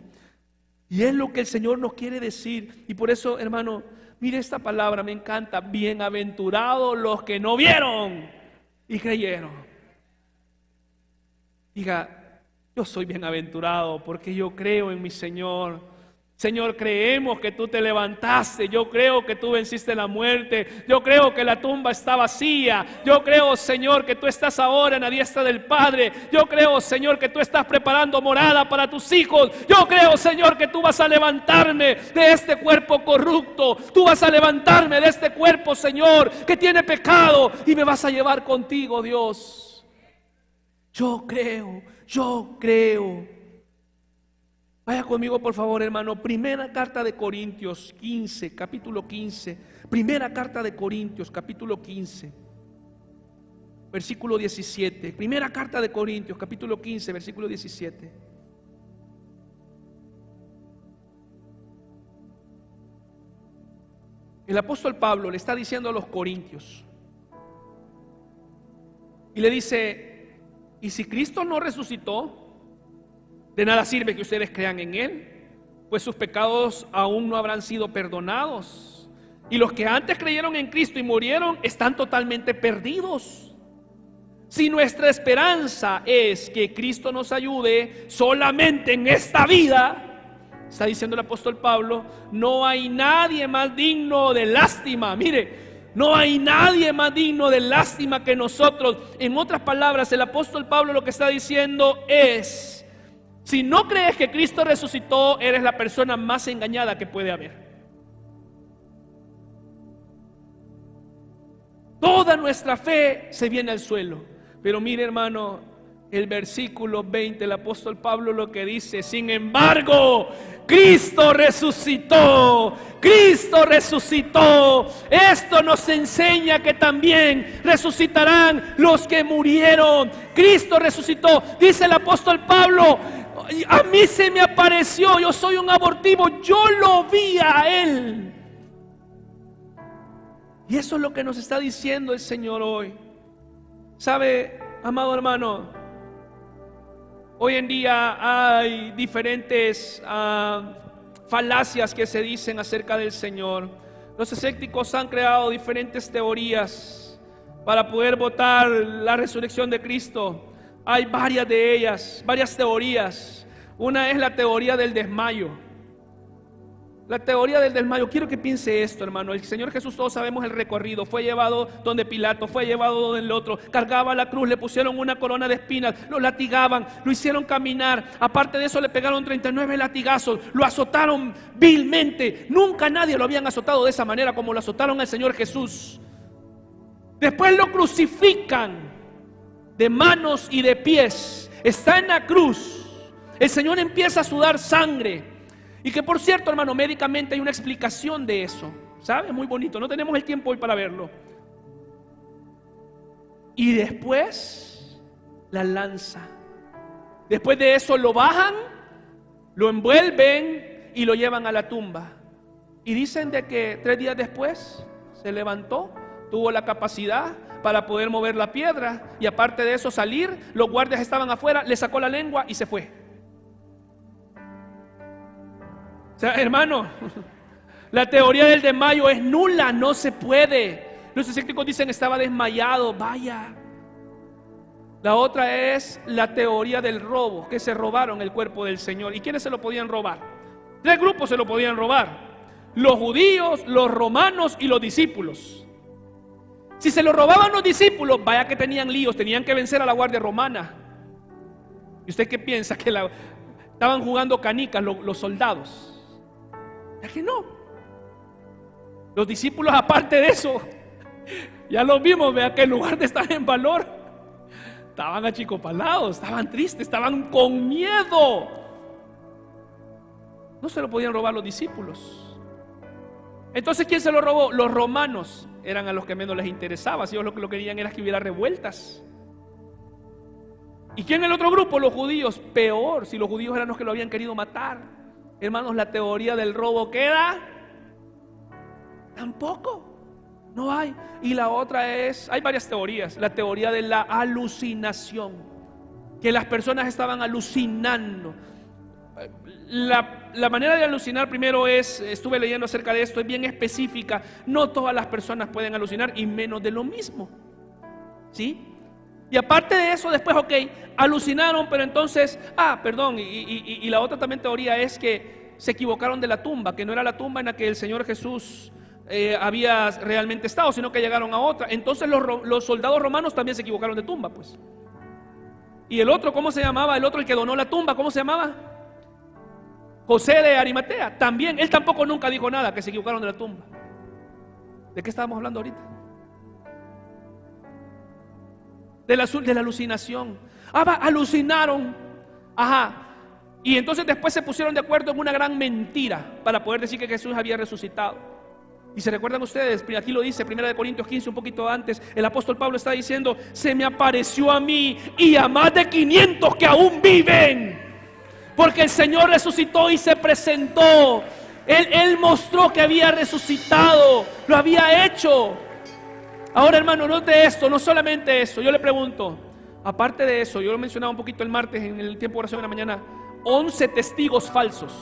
Y es lo que el Señor nos quiere decir. Y por eso, hermano, mire esta palabra, me encanta: bienaventurados los que no vieron y creyeron. Diga: yo soy bienaventurado porque yo creo en mi Señor. Señor, creemos que tú te levantaste. Yo creo que tú venciste la muerte. Yo creo que la tumba está vacía. Yo creo, Señor, que tú estás ahora en la diestra del Padre. Yo creo, Señor, que tú estás preparando morada para tus hijos. Yo creo, Señor, que tú vas a levantarme de este cuerpo corrupto. Tú vas a levantarme de este cuerpo, Señor, que tiene pecado, y me vas a llevar contigo, Dios. Yo creo, yo creo. Vaya conmigo por favor, hermano, primera carta de Corintios 15, capítulo 15. Primera carta de Corintios, capítulo 15, versículo 17. Primera carta de Corintios, capítulo 15, versículo 17. El apóstol Pablo le está diciendo a los corintios, y le dice: ¿y si Cristo no resucitó? De nada sirve que ustedes crean en Él, pues sus pecados aún no habrán sido perdonados. Y los que antes creyeron en Cristo y murieron están totalmente perdidos. Si nuestra esperanza es que Cristo nos ayude solamente en esta vida, está diciendo el apóstol Pablo, no hay nadie más digno de lástima. Mire, no hay nadie más digno de lástima que nosotros. En otras palabras, el apóstol Pablo lo que está diciendo es: si no crees que Cristo resucitó, eres la persona más engañada que puede haber. Toda nuestra fe se viene al suelo. Pero mire, hermano, el versículo 20, el apóstol Pablo lo que dice: sin embargo, Cristo resucitó. Cristo resucitó. Esto nos enseña que también resucitarán los que murieron. Cristo resucitó. Dice el apóstol Pablo: a mí se me apareció, yo soy un abortivo, yo lo vi a Él. Y eso es lo que nos está diciendo el Señor hoy. ¿Sabe, amado hermano? Hoy en día hay diferentes falacias que se dicen acerca del Señor. Los escépticos han creado diferentes teorías para poder votar la resurrección de Cristo. Hay varias de ellas, varias teorías. Una es la teoría del desmayo. La teoría del desmayo, quiero que piense esto, hermano. El Señor Jesús, todos sabemos el recorrido. Fue llevado donde Pilato, fue llevado donde el otro. Cargaba la cruz, le pusieron una corona de espinas, lo latigaban, lo hicieron caminar. Aparte de eso le pegaron 39 latigazos, lo azotaron vilmente. Nunca nadie lo habían azotado de esa manera como lo azotaron al Señor Jesús. Después lo crucifican de manos y de pies. Está en la cruz. El Señor empieza a sudar sangre. Y que por cierto, hermano, médicamente hay una explicación de eso. ¿Sabe? Muy bonito. No tenemos el tiempo hoy para verlo. Y después la lanza. Después de eso lo bajan, lo envuelven y lo llevan a la tumba. Y dicen de que 3 días después se levantó, tuvo la capacidad para poder mover la piedra. Y aparte de eso salir, los guardias estaban afuera, le sacó la lengua y se fue. O sea, hermano, la teoría del desmayo es nula, no se puede. Los escépticos dicen estaba desmayado, vaya. La otra es la teoría del robo, que se robaron el cuerpo del Señor. ¿Y quiénes se lo podían robar? 3 grupos se lo podían robar: los judíos, los romanos y los discípulos. Si se lo robaban los discípulos, vaya que tenían líos, tenían que vencer a la guardia romana. ¿Y usted qué piensa? Que estaban jugando canicas los soldados. Es que no. Los discípulos, aparte de eso, ya lo vimos, vea que en lugar de estar en valor, estaban achicopalados, estaban tristes, estaban con miedo. No se lo podían robar los discípulos. Entonces, ¿quién se lo robó? Los romanos eran a los que menos les interesaba. Si ellos lo que querían era que hubiera revueltas. ¿Y quién el otro grupo? Los judíos. Peor, si los judíos eran los que lo habían querido matar. Hermanos, la teoría del robo queda. Tampoco. No hay. Y la otra es, hay varias teorías. La teoría de la alucinación, que las personas estaban alucinando. La manera de alucinar, primero estuve leyendo acerca de esto, es bien específica. No todas las personas pueden alucinar, y menos de lo mismo. ¿Sí? Y aparte de eso, después, alucinaron, pero entonces, perdón, y la otra también teoría es que se equivocaron de la tumba, que no era la tumba en la que el Señor Jesús había realmente estado, sino que llegaron a otra. Entonces los soldados romanos también se equivocaron de tumba, pues. Y el otro, ¿cómo se llamaba? El otro, el que donó la tumba, ¿cómo se llamaba? José de Arimatea, también, él tampoco nunca dijo nada, que se equivocaron de la tumba. ¿De qué estábamos hablando ahorita? De la alucinación. Alucinaron. Y entonces después se pusieron de acuerdo en una gran mentira para poder decir que Jesús había resucitado. Y se recuerdan ustedes, aquí lo dice 1 Corintios 15, un poquito antes, el apóstol Pablo está diciendo: se me apareció a mí y a más de 500 que aún viven, porque el Señor resucitó y se presentó. Él mostró que había resucitado, lo había hecho. Ahora, hermano, note esto, no solamente eso. Yo le pregunto, aparte de eso, yo lo mencionaba un poquito el martes en el tiempo de oración de la mañana, 11 testigos falsos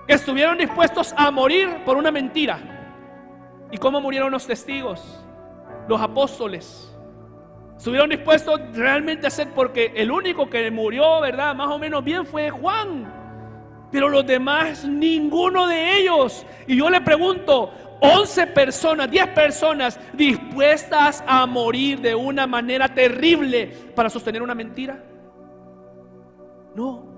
que estuvieron dispuestos a morir por una mentira. ¿Y cómo murieron los testigos? Los apóstoles estuvieron dispuestos realmente a hacer, porque el único que murió, ¿verdad?, más o menos bien fue Juan, pero los demás, ninguno de ellos. Y yo le pregunto, 11 personas, 10 personas dispuestas a morir de una manera terrible para sostener una mentira. No.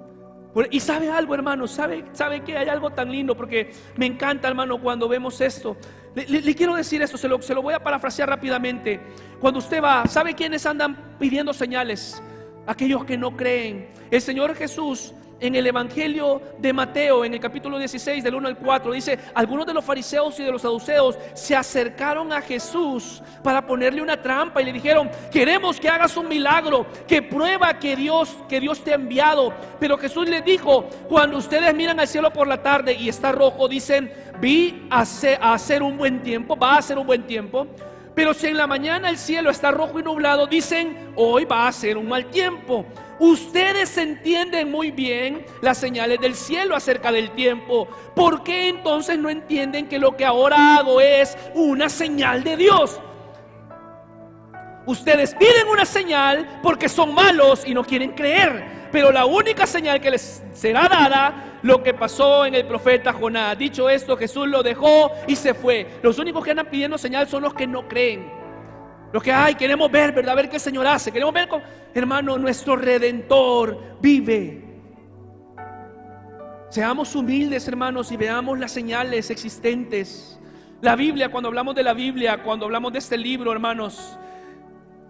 Y sabe algo, hermano, sabe que hay algo tan lindo, porque me encanta, hermano, cuando vemos esto. Le quiero decir esto, se lo voy a parafrasear rápidamente. Cuando usted va, ¿sabe quiénes andan pidiendo señales? Aquellos que no creen. El Señor Jesús, en el Evangelio de Mateo, en el capítulo 16, del 1 al 4, dice: algunos de los fariseos y de los saduceos se acercaron a Jesús para ponerle una trampa y le dijeron: queremos que hagas un milagro que prueba que Dios te ha enviado. Pero Jesús les dijo: cuando ustedes miran al cielo por la tarde y está rojo, dicen: va a hacer un buen tiempo. Pero si en la mañana el cielo está rojo y nublado, dicen: hoy va a ser un mal tiempo. Ustedes entienden muy bien las señales del cielo acerca del tiempo. ¿Por qué entonces no entienden que lo que ahora hago es una señal de Dios? Ustedes piden una señal porque son malos y no quieren creer. pero la única señal que les será dada, lo que pasó en el profeta Jonás. Dicho esto, Jesús lo dejó y se fue. Los únicos que andan pidiendo señal son los que no creen. Los que, queremos ver, ¿verdad? Ver qué el Señor hace. Queremos ver, hermano, nuestro Redentor vive. Seamos humildes, hermanos, y veamos las señales existentes. La Biblia, cuando hablamos de la Biblia, cuando hablamos de este libro, hermanos,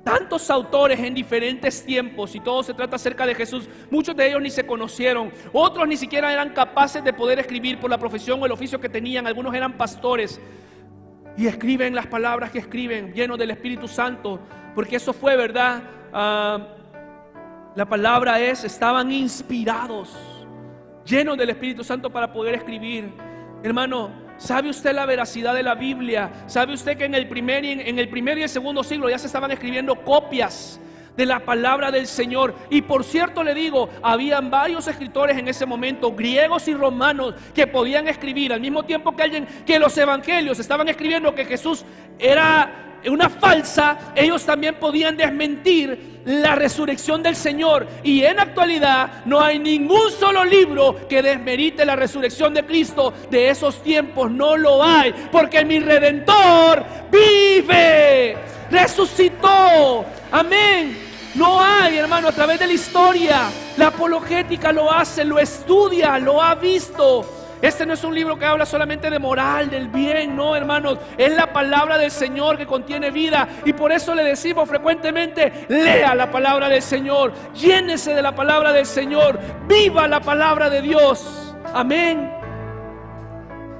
tantos autores en diferentes tiempos, y todo se trata acerca de Jesús. Muchos de ellos ni se conocieron, otros ni siquiera eran capaces de poder escribir por la profesión o el oficio que tenían. Algunos eran pastores y escriben las palabras que escriben, llenos del Espíritu Santo, porque eso fue, ¿verdad? La palabra estaban inspirados, llenos del Espíritu Santo para poder escribir. Hermano, ¿sabe usted la veracidad de la Biblia? ¿Sabe usted que en el primer y el segundo siglo ya se estaban escribiendo copias de la palabra del Señor? Y por cierto le digo, habían varios escritores en ese momento, griegos y romanos, que podían escribir al mismo tiempo que los evangelios estaban escribiendo que Jesús era una falsa. Ellos también podían desmentir la resurrección del Señor. Y en la actualidad no hay ningún solo libro que desmerite la resurrección de Cristo de esos tiempos. No lo hay, porque mi Redentor vive, resucitó. Amén. No hay, hermano, a través de la historia, la apologética lo hace, lo estudia, lo ha visto. Este no es un libro que habla solamente de moral, del bien, no, hermanos. Es la palabra del Señor que contiene vida. Y por eso le decimos frecuentemente, lea la palabra del Señor, llénese de la palabra del Señor, viva la palabra de Dios. Amén.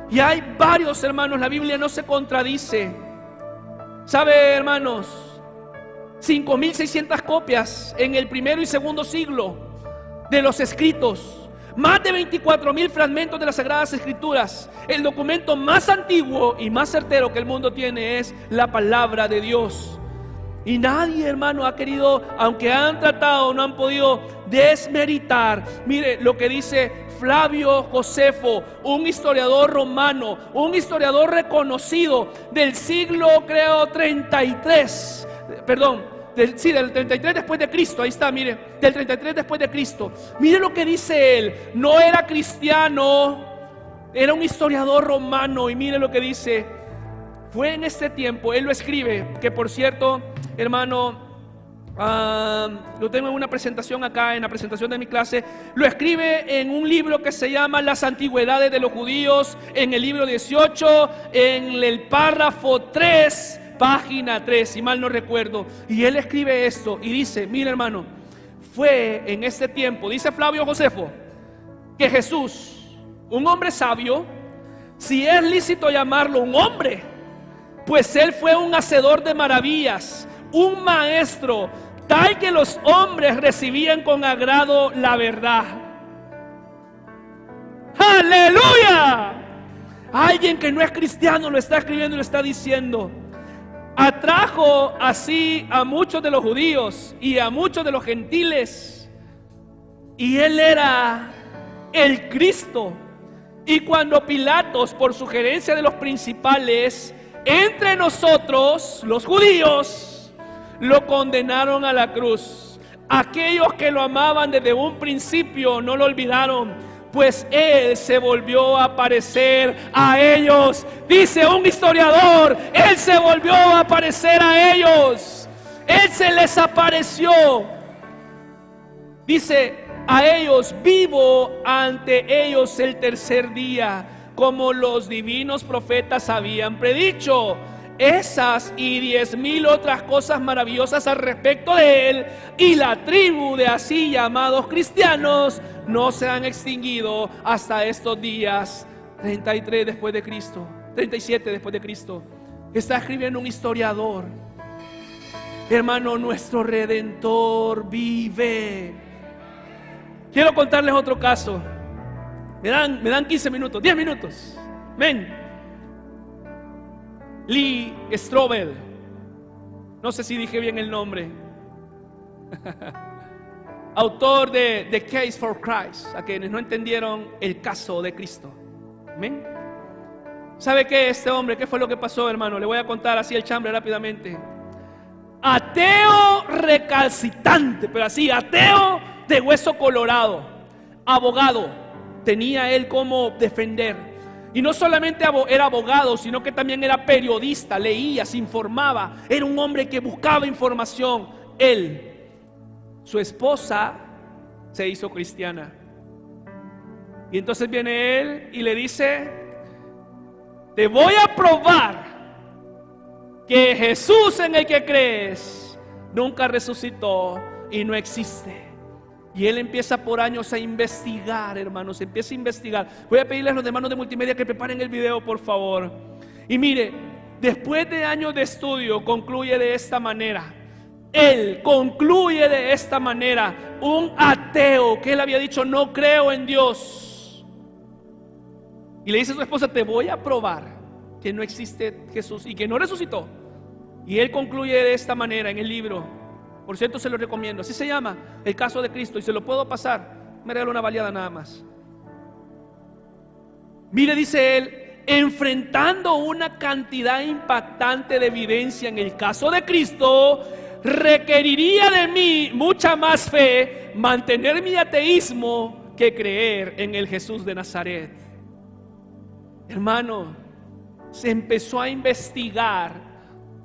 Y hay varios, hermanos, la Biblia no se contradice. ¿Sabe, hermanos? 5.600 copias en el primero y segundo siglo de los escritos. Más de 24.000 fragmentos de las Sagradas Escrituras. El documento más antiguo y más certero que el mundo tiene es la palabra de Dios. Y nadie, hermano, ha querido, aunque han tratado, no han podido desmeritar. Mire lo que dice Flavio Josefo, un historiador romano, un historiador reconocido del siglo, creo, 33. Del 33 después de Cristo, ahí está, mire, del 33 después de Cristo. Mire lo que dice él, no era cristiano, era un historiador romano. Y mire lo que dice, fue en este tiempo, él lo escribe, que por cierto, hermano, lo tengo en una presentación acá, en la presentación de mi clase. Lo escribe en un libro que se llama Las Antigüedades de los Judíos, en el libro 18, en el párrafo 3, página 3, si mal no recuerdo. Y él escribe esto y dice, mira, hermano, fue en este tiempo, dice Flavio Josefo, que Jesús, un hombre sabio, si es lícito llamarlo un hombre, pues él fue un hacedor de maravillas, un maestro, tal que los hombres recibían con agrado la verdad. ¡Aleluya! Alguien que no es cristiano lo está escribiendo y lo está diciendo. Atrajo así a muchos de los judíos y a muchos de los gentiles, y él era el Cristo. Y cuando Pilatos, por sugerencia de los principales, entre nosotros, los judíos, lo condenaron a la cruz, aquellos que lo amaban desde un principio no lo olvidaron, pues él se volvió a aparecer a ellos. Dice un historiador, él se volvió a aparecer a ellos. Él se les apareció. Dice a ellos, vivo ante ellos el tercer día, como los divinos profetas habían predicho. Esas y 10,000 otras cosas maravillosas al respecto de él y la tribu de así llamados cristianos no se han extinguido hasta estos días. 33 después de Cristo, 37 después de Cristo. Está escribiendo un historiador. Hermano, nuestro Redentor vive. Quiero contarles otro caso. Me dan 15 minutos, 10 minutos. Ven. Lee Strobel, no sé si dije bien el nombre, autor de The Case for Christ, a quienes no entendieron el caso de Cristo. ¿Amén? ¿Sabe qué? Este hombre, ¿qué fue lo que pasó, hermano? Le voy a contar así el chambre rápidamente. Ateo recalcitrante, pero así, ateo de hueso colorado, abogado, tenía él como defender. Y no solamente era abogado, sino que también era periodista, leía, se informaba, era un hombre que buscaba información. Él, su esposa se hizo cristiana. Y entonces viene él y le dice: te voy a probar que Jesús en el que crees nunca resucitó y no existe. Y él empieza por años a investigar, hermanos, empieza a investigar. Voy a pedirles a los hermanos de multimedia que preparen el video, por favor. Y mire, después de años de estudio, concluye de esta manera. Él concluye de esta manera, un ateo que él había dicho: no creo en Dios. Y le dice a su esposa: te voy a probar que no existe Jesús y que no resucitó. Y él concluye de esta manera en el libro. Por cierto, se lo recomiendo. Así se llama, El caso de Cristo. Y se lo puedo pasar. Me regalo una baleada nada más. Mire, dice él: enfrentando una cantidad impactante de evidencia en el caso de Cristo, requeriría de mí mucha más fe mantener mi ateísmo que creer en el Jesús de Nazaret. Hermano, se empezó a investigar.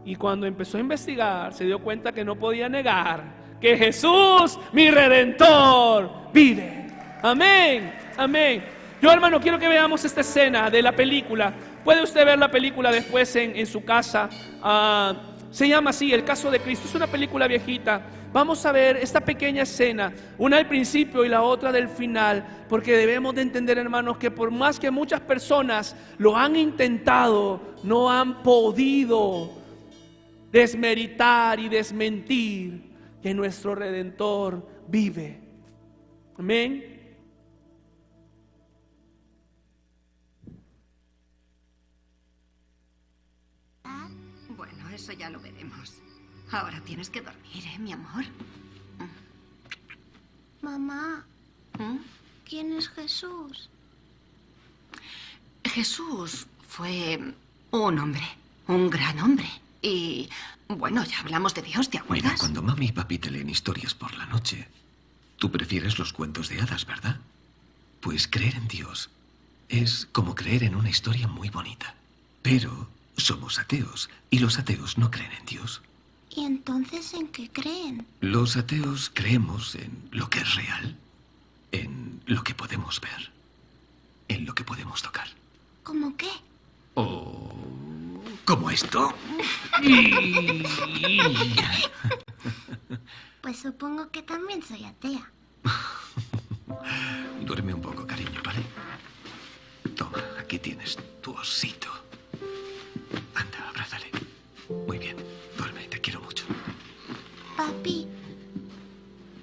Y cuando empezó a investigar, se dio cuenta que no podía negar que Jesús, mi Redentor, vive. Amén, amén. Yo, hermano, quiero que veamos esta escena de la película. Puede usted ver la película después en su casa. Se llama así, El caso de Cristo. Es una película viejita. Vamos a ver esta pequeña escena, una del principio y la otra del final, porque debemos de entender, hermanos, que por más que muchas personas lo han intentado, no han podido desmeritar y desmentir que nuestro Redentor vive. Amén. Bueno, eso ya lo veremos. Ahora tienes que dormir, mi amor. Mamá, ¿quién es Jesús? Jesús fue un hombre, un gran hombre. Y, bueno, ya hablamos de Dios, ¿te acuerdas? Mira, cuando mami y papi te leen historias por la noche, tú prefieres los cuentos de hadas, ¿verdad? Pues creer en Dios es como creer en una historia muy bonita. Pero somos ateos y los ateos no creen en Dios. ¿Y entonces en qué creen? Los ateos creemos en lo que es real, en lo que podemos ver, en lo que podemos tocar. ¿Cómo qué? O como esto. Pues supongo que también soy atea. Duerme un poco, cariño, ¿vale? Toma, aquí tienes tu osito. Anda, abrázale. Muy bien, duerme, te quiero mucho. Papi,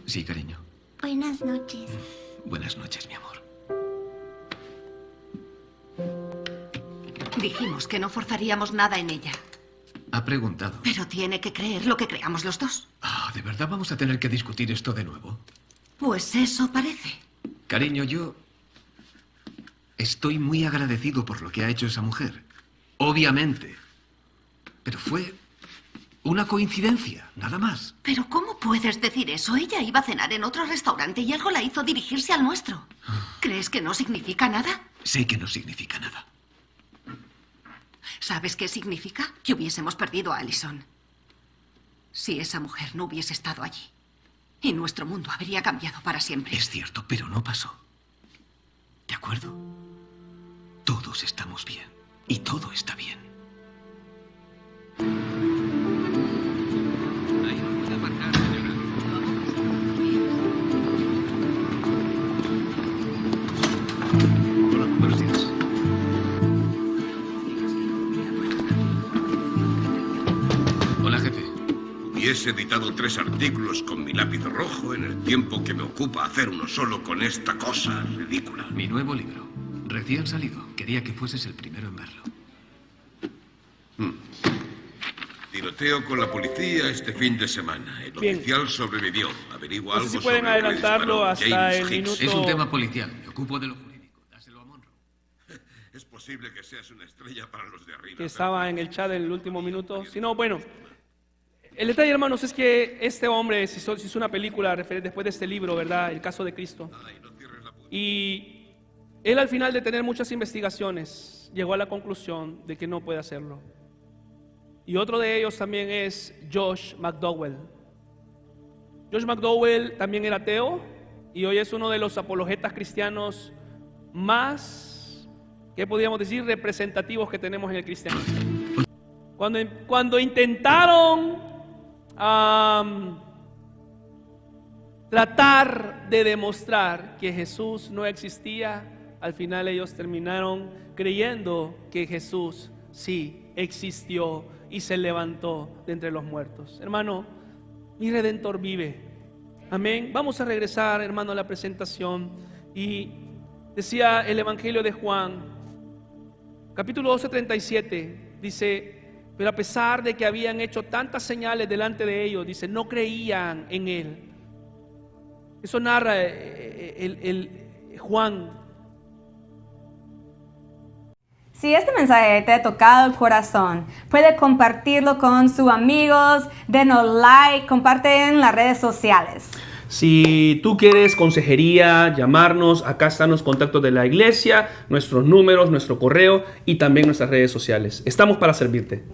Sí, cariño. buenas noches. Buenas noches, mi amor. Dijimos que no forzaríamos nada en ella. Ha preguntado. Pero tiene que creer lo que creamos los dos. ¿De verdad vamos a tener que discutir esto de nuevo? Pues eso parece. Cariño, yo estoy muy agradecido por lo que ha hecho esa mujer. Obviamente. Pero fue una coincidencia, nada más. Pero ¿cómo puedes decir eso? Ella iba a cenar en otro restaurante y algo la hizo dirigirse al nuestro. ¿Crees que no significa nada? Sé que no significa nada. ¿Sabes qué significa? Que hubiésemos perdido a Allison. Si esa mujer no hubiese estado allí. Y nuestro mundo habría cambiado para siempre. Es cierto, pero no pasó. ¿De acuerdo? Todos estamos bien. Y todo está bien. Ahí no puede aparcar, señora. Hola, buenos días. Hola, jefe. Hubiese editado 3 artículos con mi lápiz rojo en el tiempo que me ocupa hacer uno solo con esta cosa ridícula. Mi nuevo libro. Recién salido. Quería que fueses el primero en verlo. Tiroteo con la policía este fin de semana. El Bien. oficial sobrevivió. Averigua No algo sé si pueden sobre el que adelantarlo disparó hasta James el Hicks. minuto. Es un tema policial. Me ocupo de lo jurídico. Dáselo a Monroe. Es posible que seas una estrella para los de arriba. Que estaba en el chat del último minuto. Si no, bueno, El detalle, hermanos, es que este hombre se hizo una película después de este libro, ¿verdad? El caso de Cristo. Y él, al final de tener muchas investigaciones, llegó a la conclusión de que no puede hacerlo. Y otro de ellos también es Josh McDowell. Josh McDowell también era ateo y hoy es uno de los apologetas cristianos más, ¿qué podríamos decir?, representativos que tenemos en el cristianismo. Cuando intentaron tratar de demostrar que Jesús no existía, al final ellos terminaron creyendo que Jesús sí existió y se levantó de entre los muertos. Hermano, mi Redentor vive. Amén. Vamos a regresar, hermano, a la presentación. Y decía el Evangelio de Juan, capítulo 12:37, dice: pero a pesar de que habían hecho tantas señales delante de ellos, dice, no creían en él. Eso narra el Juan. Si este mensaje te ha tocado el corazón, puede compartirlo con sus amigos, denos like, comparte en las redes sociales. Si tú quieres consejería, llamarnos, acá están los contactos de la iglesia, nuestros números, nuestro correo y también nuestras redes sociales. Estamos para servirte.